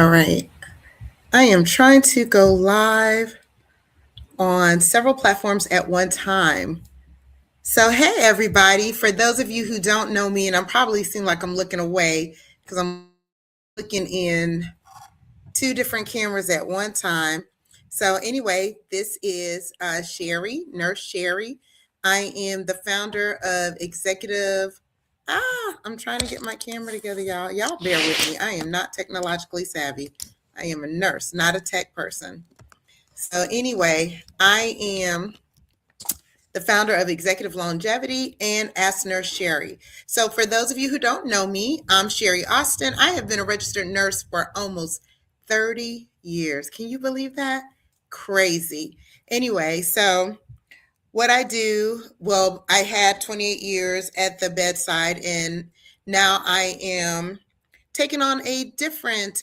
All right. I am trying to go live on several platforms at one time. So, hey, everybody. For those of you who don't know me, and I'm probably seem like I'm looking away because I'm looking in two different cameras at one time. So, anyway, this is Sherry, Nurse Sherry. I am the founder of Executive. I'm trying to get my camera together, y'all. Y'all bear with me. I am not technologically savvy. I am a nurse, not a tech person. So, anyway, I am the founder of Executive Longevity and Ask Nurse Sherry. So, for those of you who don't know me, I'm Sherry Austin. I have been a registered nurse for almost 30 years. Can you believe that? Crazy. Anyway, so what I do, well, I had 28 years at the bedside, and now I am taking on a different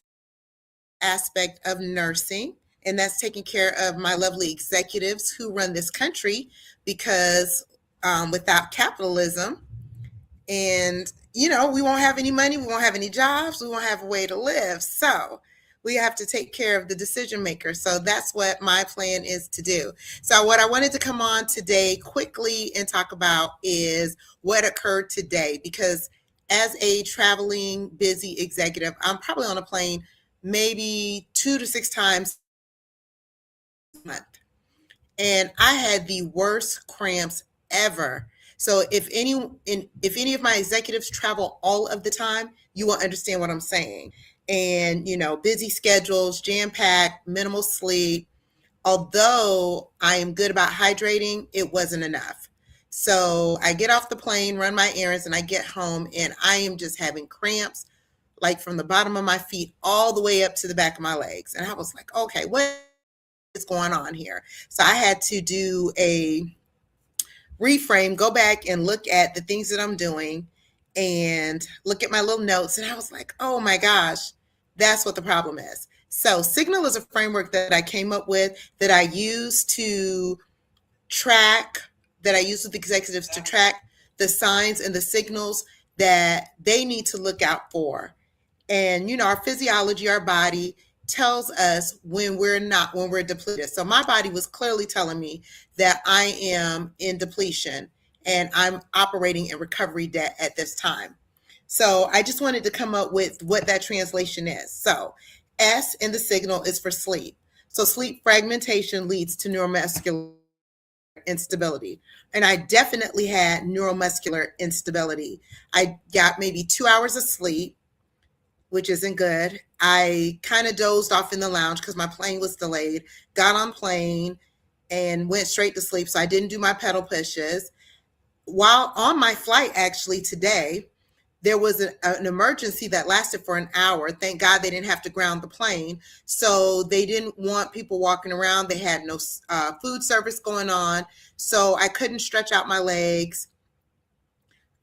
aspect of nursing, and that's taking care of my lovely executives who run this country because without capitalism, and we won't have any money, we won't have any jobs, we won't have a way to live. So we have to take care of the decision makers. So that's what my plan is to do. So what I wanted to come on today quickly and talk about is what occurred today, because as a traveling busy executive, I'm probably on a plane maybe 2 to 6 times a month. And I had the worst cramps ever. So if any of my executives travel all of the time, you will understand what I'm saying. And busy schedules, jam packed, minimal sleep. Although I am good about hydrating, it wasn't enough. So I get off the plane, run my errands, and I get home, and I am just having cramps, like from the bottom of my feet all the way up to the back of my legs. And I was like, okay, what is going on here? So I had to do a reframe, go back and look at the things that I'm doing and look at my little notes. And I was like, oh my gosh, that's what the problem is. So Signal is a framework that I came up with that I use to track, that I use with executives to track the signs and the signals that they need to look out for. And our physiology, our body tells us when we're depleted. So my body was clearly telling me that I am in depletion and I'm operating in recovery debt at this time. So I just wanted to come up with what that translation is. So S in the signal is for sleep. So sleep fragmentation leads to neuromuscular instability. And I definitely had neuromuscular instability. I got maybe 2 hours of sleep, which isn't good. I kind of dozed off in the lounge because my plane was delayed, got on plane and went straight to sleep. So I didn't do my pedal pushes. While on my flight, actually today, there was an emergency that lasted for an hour. Thank God they didn't have to ground the plane. So they didn't want people walking around. They had no food service going on. So I couldn't stretch out my legs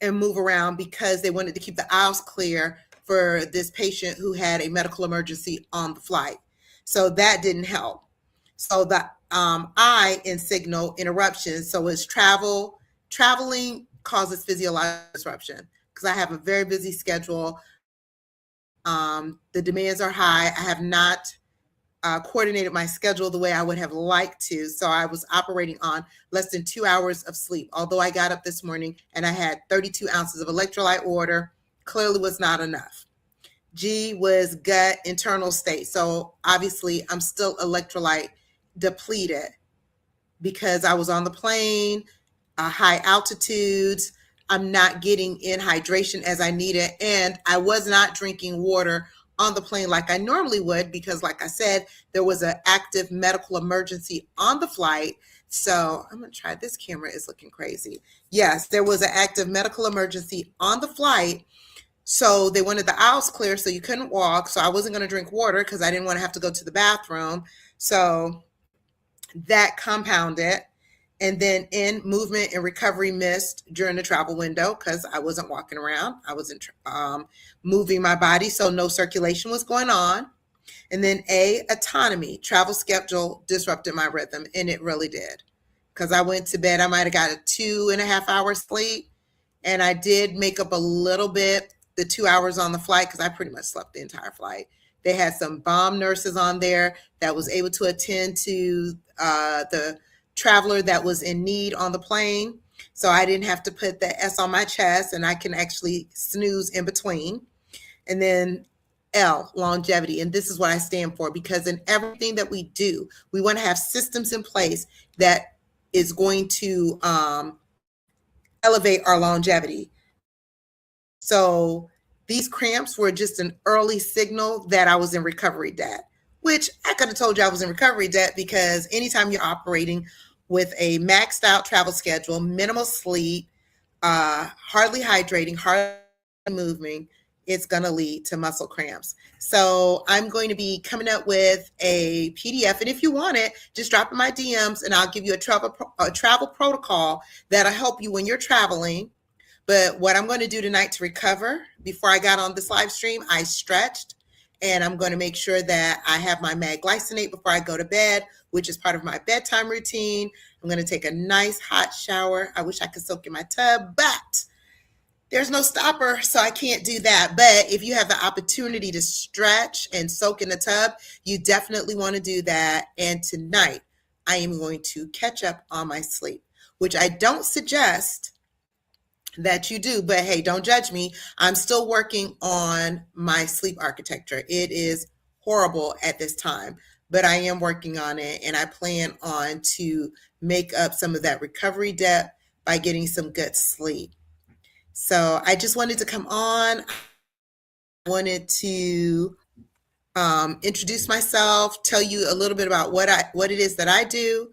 and move around because they wanted to keep the aisles clear for this patient who had a medical emergency on the flight. So that didn't help. So the I in Signal interruptions. So it's traveling causes physiological disruption because I have a very busy schedule. The demands are high. I have not coordinated my schedule the way I would have liked to. So I was operating on less than 2 hours of sleep. Although I got up this morning and I had 32 ounces of electrolyte water, clearly was not enough. G was gut internal state. So obviously I'm still electrolyte depleted because I was on the plane, high altitudes. I'm not getting in hydration as I needed. And I was not drinking water on the plane like I normally would because, like I said, there was an active medical emergency on the flight. So I'm going to try, this camera is looking crazy. Yes, there was an active medical emergency on the flight. So they wanted the aisles clear so you couldn't walk. So I wasn't going to drink water because I didn't want to have to go to the bathroom. So that compounded. And then in movement and recovery missed during the travel window because I wasn't walking around. I wasn't moving my body. So no circulation was going on. And then A, autonomy, travel schedule disrupted my rhythm. And it really did. Because I went to bed, I might have got a 2.5 hours sleep. And I did make up a little bit the 2 hours on the flight because I pretty much slept the entire flight. They had some bomb nurses on there that was able to attend to the traveler that was in need on the plane. So I didn't have to put the S on my chest and I can actually snooze in between. And then L, longevity. And this is what I stand for, because in everything that we do, we want to have systems in place that is going to elevate our longevity. So these cramps were just an early signal that I was in recovery debt, which I could have told you I was in recovery debt, because anytime you're operating with a maxed out travel schedule, minimal sleep, hardly hydrating, hardly moving, it's going to lead to muscle cramps. So I'm going to be coming up with a PDF. And if you want it, just drop in my DMs and I'll give you a travel protocol that'll help you when you're traveling. But what I'm going to do tonight to recover, before I got on this live stream, I stretched, and I'm going to make sure that I have my mag glycinate before I go to bed, which is part of my bedtime routine. I'm going to take a nice hot shower. I wish I could soak in my tub, but there's no stopper, so I can't do that. But if you have the opportunity to stretch and soak in the tub, you definitely want to do that. And tonight, I am going to catch up on my sleep, which I don't suggest that you do, but hey, don't judge me. I'm still working on my sleep architecture. It is horrible at this time, but I am working on it, and I plan on to make up some of that recovery debt by getting some good sleep. So I just wanted to come on. I wanted to introduce myself, tell you a little bit about what it is that I do.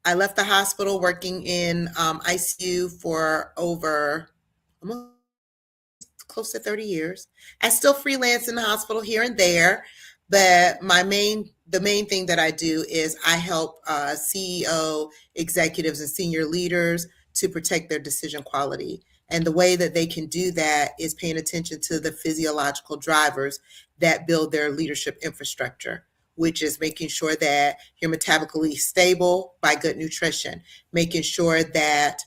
I left the hospital working in ICU for over almost close to 30 years. I still freelance in the hospital here and there, but the main thing that I do is I help CEO, executives, and senior leaders to protect their decision quality. And the way that they can do that is paying attention to the physiological drivers that build their leadership infrastructure, which is making sure that you're metabolically stable by good nutrition, making sure that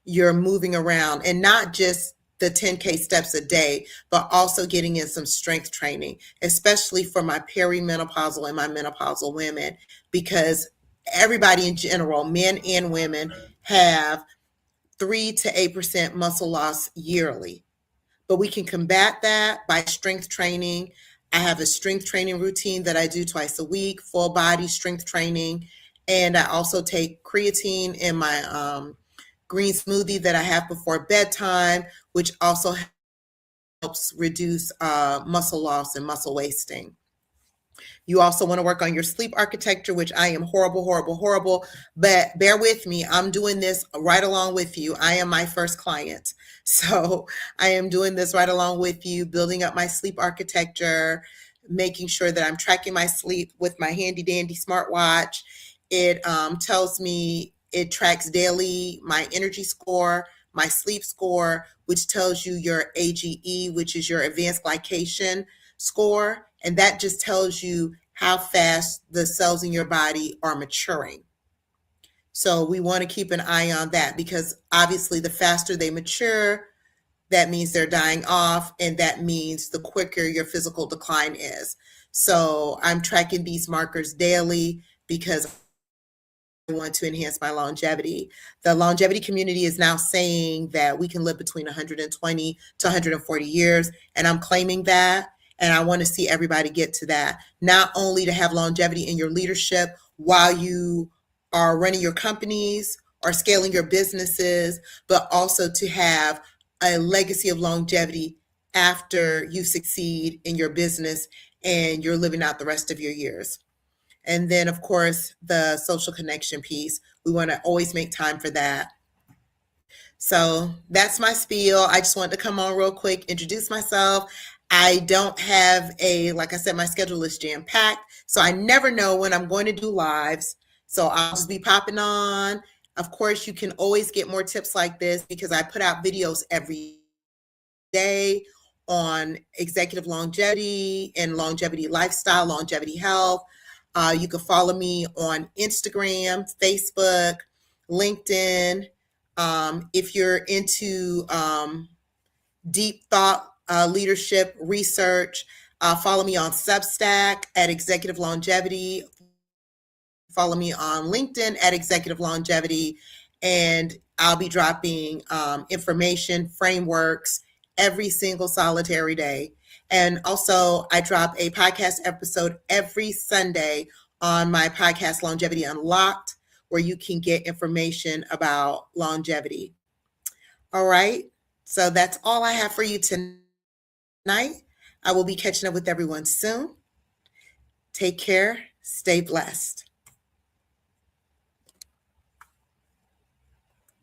you're moving around, and not just the 10K steps a day, but also getting in some strength training, especially for my perimenopausal and my menopausal women, because everybody in general, men and women, have 3 to 8% muscle loss yearly. But we can combat that by strength training. I have a strength training routine that I do twice a week, full body strength training. And I also take creatine in my green smoothie that I have before bedtime, which also helps reduce muscle loss and muscle wasting. You also want to work on your sleep architecture, which I am horrible, but bear with me. I'm doing this right along with you. I am my first client. So I am doing this right along with you, building up my sleep architecture, making sure that I'm tracking my sleep with my handy dandy smartwatch. It tells me, it tracks daily my energy score, my sleep score, which tells you your AGE, which is your advanced glycation score. And that just tells you how fast the cells in your body are maturing. So we want to keep an eye on that, because obviously the faster they mature, that means they're dying off, and that means the quicker your physical decline is. So I'm tracking these markers daily because I want to enhance my longevity. The longevity community is now saying that we can live between 120 to 140 years, and I'm claiming that. And I want to see everybody get to that, not only to have longevity in your leadership while you are running your companies or scaling your businesses, but also to have a legacy of longevity after you succeed in your business and you're living out the rest of your years. And then, of course, the social connection piece. We want to always make time for that. So that's my spiel. I just wanted to come on real quick, introduce myself. I don't have like I said, my schedule is jam packed. So I never know when I'm going to do lives. So I'll just be popping on. Of course, you can always get more tips like this because I put out videos every day on executive longevity and longevity lifestyle, longevity health. You can follow me on Instagram, Facebook, LinkedIn. If you're into deep thought leadership research, Follow me on Substack at Executive Longevity. Follow me on LinkedIn at Executive Longevity. And I'll be dropping information, frameworks every single solitary day. And also, I drop a podcast episode every Sunday on my podcast, Longevity Unlocked, where you can get information about longevity. All right. So that's all I have for you tonight. I will be catching up with everyone soon. Take care. Stay blessed.